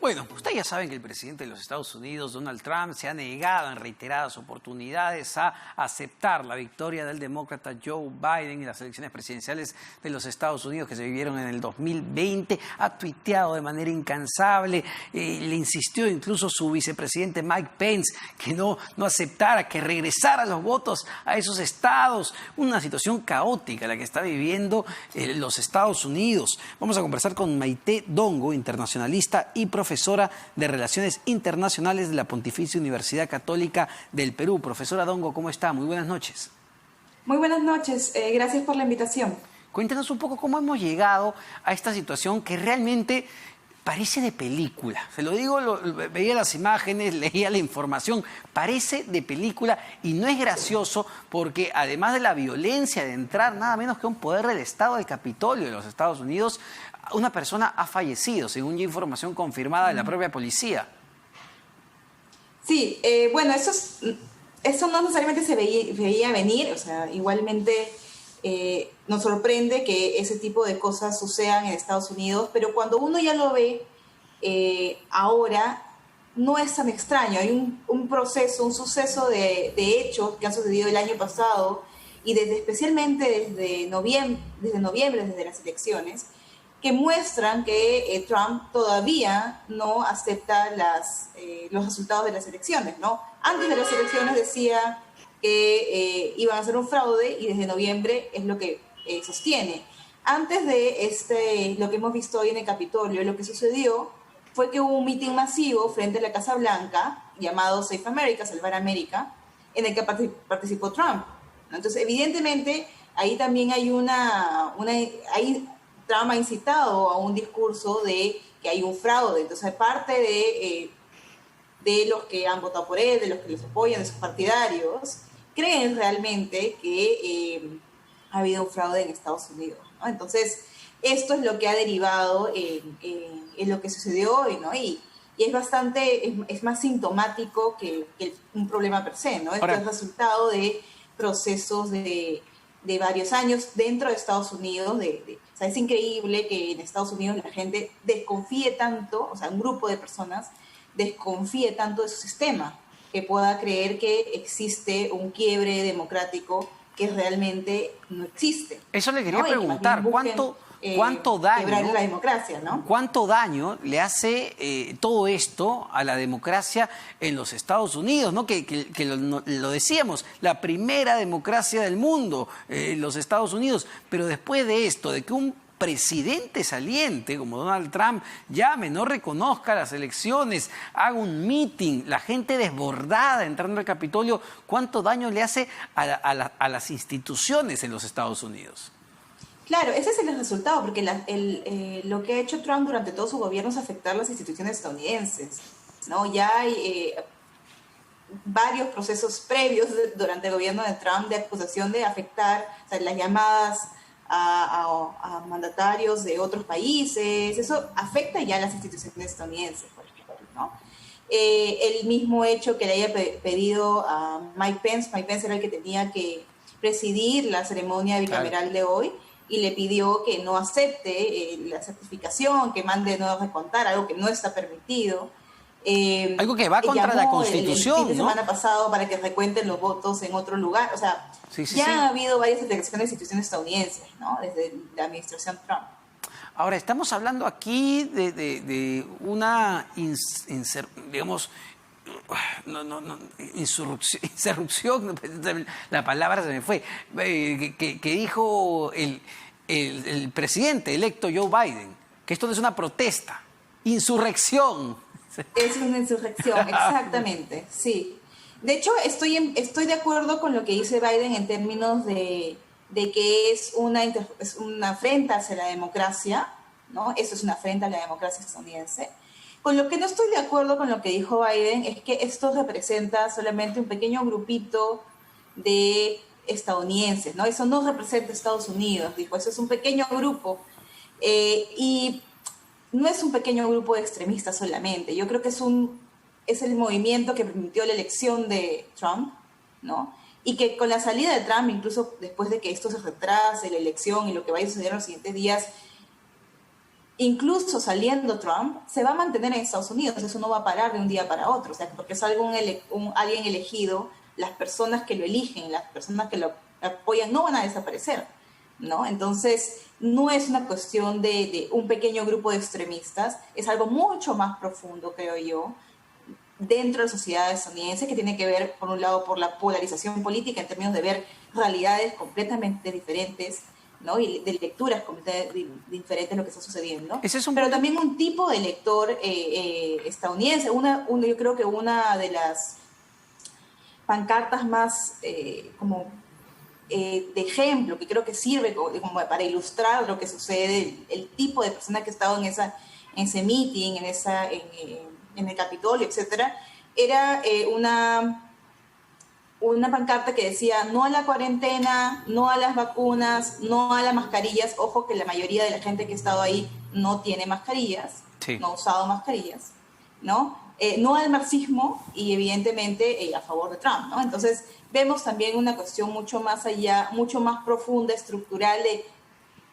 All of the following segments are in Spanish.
Bueno, ustedes ya saben que el presidente de los Estados Unidos, Donald Trump, se ha negado en reiteradas oportunidades a aceptar la victoria del demócrata Joe Biden en las elecciones presidenciales de los Estados Unidos que se vivieron en el 2020. Ha tuiteado de manera incansable, le insistió incluso su vicepresidente Mike Pence que no aceptara, que regresara los votos a esos estados. Una situación caótica la que está viviendo los Estados Unidos. Vamos a conversar con Maite Dongo, internacionalista y profesora de Relaciones Internacionales de la Pontificia Universidad Católica del Perú. Profesora Dongo, ¿cómo está? Muy buenas noches. Muy buenas noches, gracias por la invitación. Cuéntenos un poco cómo hemos llegado a esta situación que realmente parece de película. Se lo digo, veía las imágenes, leía la información, parece de película y no es gracioso porque además de la violencia de entrar nada menos que un poder del Estado del Capitolio de los Estados Unidos, una persona ha fallecido, según información confirmada de la propia policía. Sí, bueno, eso no necesariamente se veía venir, o sea, igualmente nos sorprende que ese tipo de cosas sucedan en Estados Unidos, pero cuando uno ya lo ve ahora, no es tan extraño. Hay un proceso, un suceso de hechos que han sucedido el año pasado y especialmente desde noviembre, desde las elecciones, que muestran que Trump todavía no acepta los resultados de las elecciones, ¿no? Antes de las elecciones decía que iban a ser un fraude y desde noviembre es lo que sostiene. Antes de lo que hemos visto hoy en el Capitolio, lo que sucedió fue que hubo un mitin masivo frente a la Casa Blanca llamado Save America, Salvar América, en el que participó Trump, ¿no? Entonces, evidentemente, ahí también hay Trump ha incitado a un discurso de que hay un fraude. Entonces, parte de los que han votado por él, de los que los apoyan, de sus partidarios, creen realmente que ha habido un fraude en Estados Unidos, ¿no? Entonces, esto es lo que ha derivado en lo que sucedió hoy, ¿no? Y es más sintomático que un problema per se, ¿no? Esto es resultado de procesos de varios años dentro de Estados Unidos. O sea, es increíble que en Estados Unidos la gente desconfíe tanto, o sea, un grupo de personas desconfíe tanto de su sistema, que pueda creer que existe un quiebre democrático que realmente no existe. Eso le quería preguntar, ¿cuánto daño, quebrar la democracia, ¿no? ¿Cuánto daño le hace todo esto a la democracia en los Estados Unidos, ¿no? Que lo decíamos, la primera democracia del mundo, los Estados Unidos, pero después de esto, de que un presidente saliente como Donald Trump llame, no reconozca las elecciones, haga un meeting, la gente desbordada entrando al Capitolio, ¿cuánto daño le hace a las instituciones en los Estados Unidos? Claro, ese es el resultado, porque lo que ha hecho Trump durante todo su gobierno es afectar las instituciones estadounidenses, ¿no? Ya hay varios procesos previos durante el gobierno de Trump de acusación de afectar, o sea, las llamadas a mandatarios de otros países. Eso afecta ya a las instituciones estadounidenses, por ejemplo, ¿no? El mismo hecho que le haya pedido a Mike Pence era el que tenía que presidir la ceremonia bicameral de hoy, y le pidió que no acepte la certificación, que mande no recontar, algo que no está permitido. Algo que va contra la Constitución, el fin de semana pasado para que recuenten los votos en otro lugar. O sea, ha habido varias afectaciones de instituciones estadounidenses, ¿no? Desde la administración Trump. Ahora, estamos hablando aquí de una, insurrección, la palabra se me fue, que dijo el presidente electo Joe Biden, que esto no es una protesta, insurrección. Es una insurrección, exactamente, sí. De hecho, estoy de acuerdo con lo que dice Biden en términos de que es una afrenta hacia la democracia, ¿no? Eso es una afrenta a la democracia estadounidense. Con lo que no estoy de acuerdo con lo que dijo Biden es que esto representa solamente un pequeño grupito de estadounidenses, ¿no? Eso no representa Estados Unidos, dijo, eso es un pequeño grupo. Y no es un pequeño grupo de extremistas solamente. Yo creo que es el movimiento que permitió la elección de Trump, ¿no? Y que con la salida de Trump, incluso después de que esto se retrase, la elección y lo que vaya a suceder en los siguientes días, incluso saliendo Trump, se va a mantener en Estados Unidos, eso no va a parar de un día para otro, o sea, porque es alguien elegido, las personas que lo eligen, las personas que lo apoyan no van a desaparecer, ¿no? Entonces, no es una cuestión de un pequeño grupo de extremistas, es algo mucho más profundo, creo yo, dentro de la sociedad estadounidense, que tiene que ver, por un lado, por la polarización política en términos de ver realidades completamente diferentes, ¿no? Y de lecturas completamente diferentes de lo que está sucediendo. Pero también un tipo de lector estadounidense. Yo creo que una de las pancartas más de ejemplo, que creo que sirve como para ilustrar lo que sucede, el tipo de persona que ha estado en ese meeting, en el Capitolio, etcétera, era una pancarta que decía no a la cuarentena, no a las vacunas, no a las mascarillas. Ojo que la mayoría de la gente que ha estado ahí no tiene mascarillas, sí, no ha usado mascarillas, ¿no? No al marxismo y evidentemente a favor de Trump, ¿no? Entonces vemos también una cuestión mucho más allá, mucho más profunda, estructural,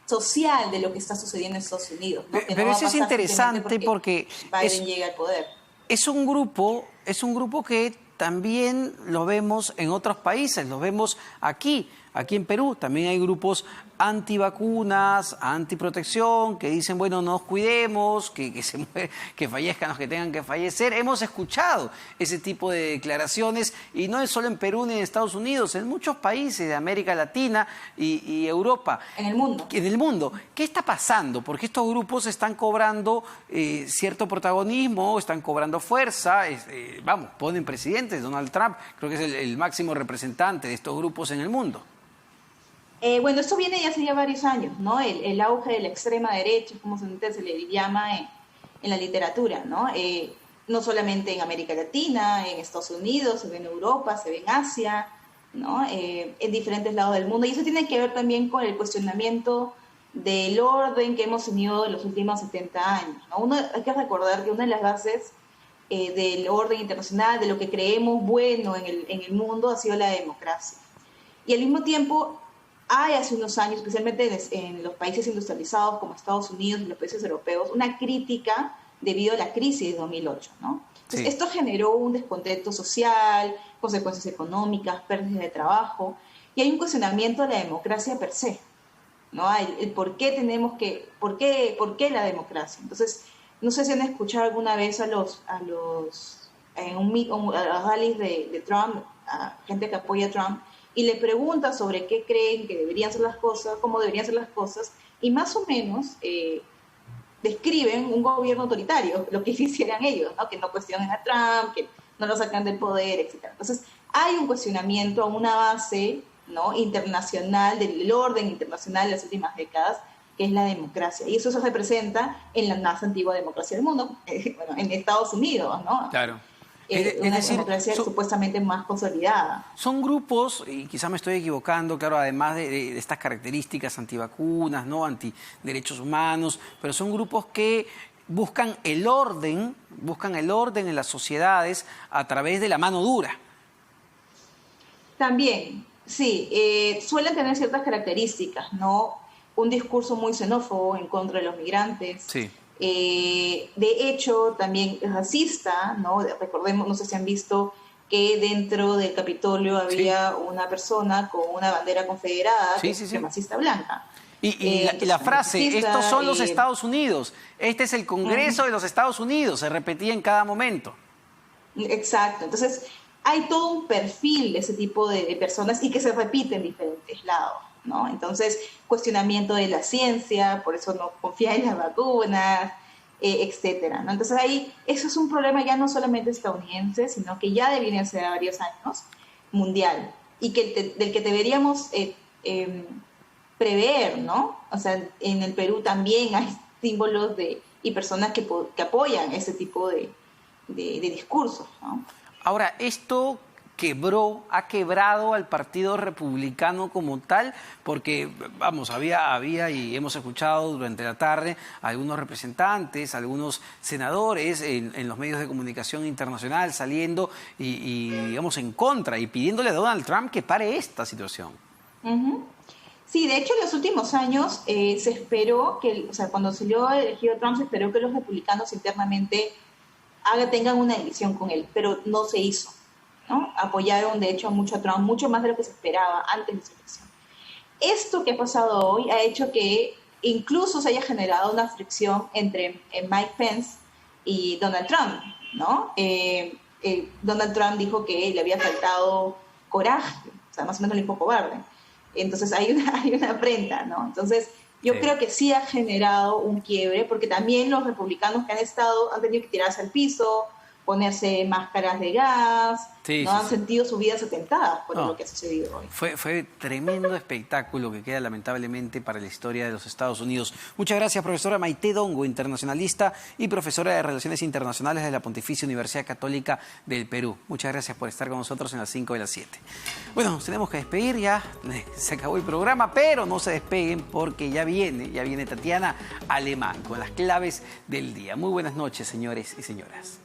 social de lo que está sucediendo en Estados Unidos, ¿no? Pero eso es interesante porque Biden llega al poder. Es un grupo que también lo vemos en otros países, lo vemos aquí en Perú. También hay grupos antivacunas, antiprotección, que dicen, bueno, no nos cuidemos, que fallezcan los que tengan que fallecer. Hemos escuchado ese tipo de declaraciones, y no es solo en Perú ni en Estados Unidos, en muchos países de América Latina y Europa. En el mundo. En el mundo. ¿Qué está pasando? Porque estos grupos están cobrando cierto protagonismo, están cobrando fuerza, ponen presidentes. Donald Trump creo que es el máximo representante de estos grupos en el mundo. Bueno, esto viene ya hace ya varios años, ¿no? El auge de la extrema derecha, como se le llama en la literatura, ¿no? No solamente en América Latina, en Estados Unidos, se ve en Europa, se ve en Asia, ¿no? En diferentes lados del mundo. Y eso tiene que ver también con el cuestionamiento del orden que hemos tenido en los últimos 70 años, ¿no? Hay que recordar que una de las bases del orden internacional, de lo que creemos bueno en el mundo, ha sido la democracia. Y al mismo tiempo, hay hace unos años, especialmente en los países industrializados como Estados Unidos y los países europeos, una crítica debido a la crisis de 2008, ¿no? Entonces, sí, esto generó un descontento social, consecuencias económicas, pérdidas de trabajo, y hay un cuestionamiento de la democracia per se, ¿no? El por qué por qué la democracia. Entonces, no sé si han escuchado alguna vez a los rallies de Trump, a gente que apoya a Trump, y le pregunta sobre qué creen que deberían ser las cosas, cómo deberían ser las cosas, y más o menos describen un gobierno autoritario, lo que quisieran ellos, ¿no? Que no cuestionen a Trump, que no lo sacan del poder, etc. Entonces, hay un cuestionamiento a una base, ¿no?, internacional, del orden internacional de las últimas décadas, que es la democracia. Y eso se representa en la más antigua democracia del mundo, en Estados Unidos, ¿no? Claro. Una democracia supuestamente más consolidada. Son grupos, y quizás me estoy equivocando, claro, además de estas características antivacunas, ¿no?, antiderechos humanos, pero son grupos que buscan el orden en las sociedades a través de la mano dura. También, sí, suelen tener ciertas características, ¿no? Un discurso muy xenófobo en contra de los migrantes. Sí. De hecho, también racista, ¿no? Recordemos, no sé si han visto que dentro del Capitolio había una persona con una bandera confederada, supremacista blanca. Y la frase, estos son los Estados Unidos, este es el Congreso de los Estados Unidos, se repetía en cada momento. Exacto, entonces hay todo un perfil de ese tipo de personas y que se repite en diferentes lados, ¿no? Entonces, cuestionamiento de la ciencia, por eso no confía en las vacunas, etcétera, ¿no? Entonces ahí, eso es un problema ya no solamente estadounidense, sino que ya deviene hace varios años mundial, y del que deberíamos prever, ¿no? O sea, en el Perú también hay símbolos y personas que apoyan ese tipo de discursos, ¿no? Ahora, esto ha quebrado al Partido Republicano como tal, porque, había y hemos escuchado durante la tarde a algunos representantes, algunos senadores en los medios de comunicación internacional saliendo y digamos, en contra y pidiéndole a Donald Trump que pare esta situación. Sí, de hecho, en los últimos años se esperó que, o sea, cuando salió elegido Trump, se esperó que los republicanos internamente tengan una división con él, pero no se hizo, ¿no? Apoyaron, de hecho, mucho a Trump, mucho más de lo que se esperaba antes de su elección. Esto que ha pasado hoy ha hecho que incluso se haya generado una fricción entre Mike Pence y Donald Trump, ¿no? Donald Trump dijo que le había faltado coraje, o sea, más o menos le dijo cobarde. Entonces hay una afrenta, ¿no? Entonces yo creo que sí ha generado un quiebre, porque también los republicanos que han tenido que tirarse al piso, ponerse máscaras de gas, ¿no? Han sentido sus vidas atentadas por lo que ha sucedido hoy. Fue tremendo espectáculo que queda lamentablemente para la historia de los Estados Unidos. Muchas gracias, profesora Maite Dongo, internacionalista y profesora de Relaciones Internacionales de la Pontificia Universidad Católica del Perú. Muchas gracias por estar con nosotros en las 5 de las 7. Bueno, nos tenemos que despedir ya, se acabó el programa, pero no se despeguen porque ya viene Tatiana Alemán con las claves del día. Muy buenas noches, señores y señoras.